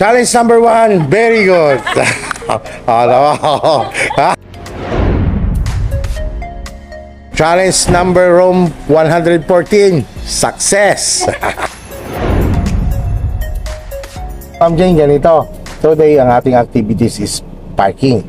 Challenge number 1, very good. Challenge number 114, success. Ma'am Jane, ganito. Today, ang ating activities is parking.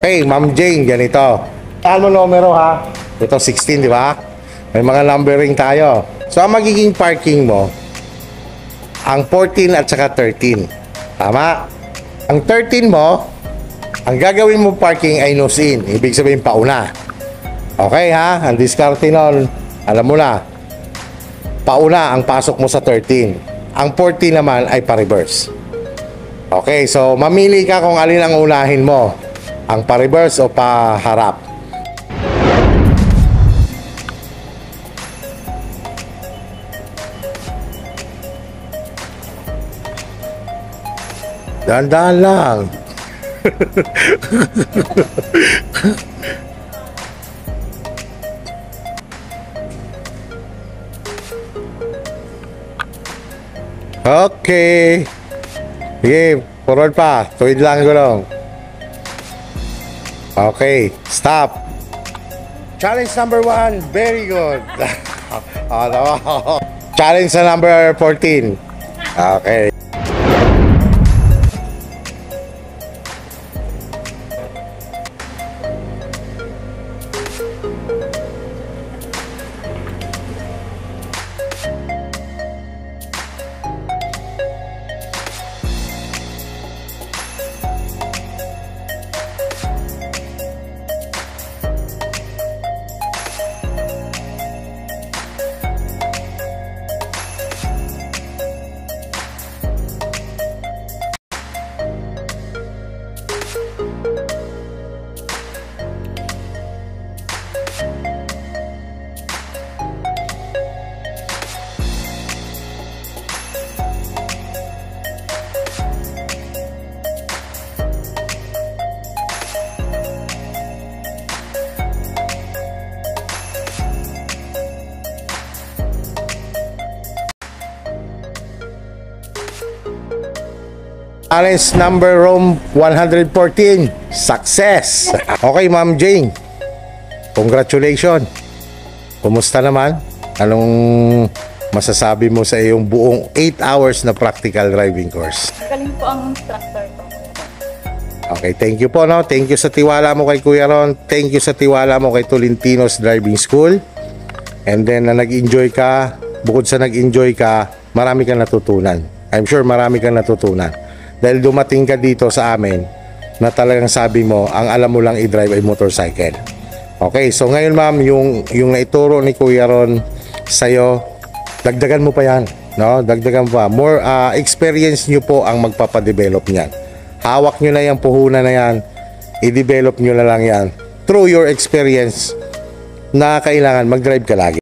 Hey, Ma'am Jane, ganito. Saan mo numero ha? Ito 16, di ba? May mga numbering tayo. So, ang magiging parking mo, ang 14 at saka 13. Tama? Ang 13 mo, ang gagawin mo parking ay nose in. Ibig sabihin, pauna. Okay ha? Ang diskarte nun, alam mo na. Pauna ang pasok mo sa 13. Ang 14 naman ay pa-reverse. Okay, so mamili ka kung alin ang unahin mo. Ang pa-reverse o pa-harap. Dahan-dahan lang. Okay. Sige, forward pa. Tuwid lang gulong. Okay, stop. Challenge number 1, very good. Challenge na number 14. Okay. Challenge number 114, success. Okay, Ma'am Jane, congratulations. Kumusta naman? Anong masasabi mo sa iyong buong 8 hours na practical driving course? Galing po ang instructor ko. Okay, thank you po, no? Thank you sa tiwala mo kay Kuya Ron. Thank you sa tiwala mo kay Tolentinos Driving School. And then, na nag-enjoy ka, bukod sa nag-enjoy ka, marami kang natutunan. I'm sure marami kang natutunan. Dahil dumating ka dito sa amin na talagang sabi mo, ang alam mo lang i-drive ay motorcycle. Okay, so ngayon ma'am, yung naituro ni Kuya Ron sa'yo, dagdagan mo pa yan. No? Dagdagan pa. More experience nyo po ang magpapadevelop niyan. Hawak nyo na yung puhunan na yan, i-develop nyo na lang yan through your experience na kailangan mag-drive ka lagi.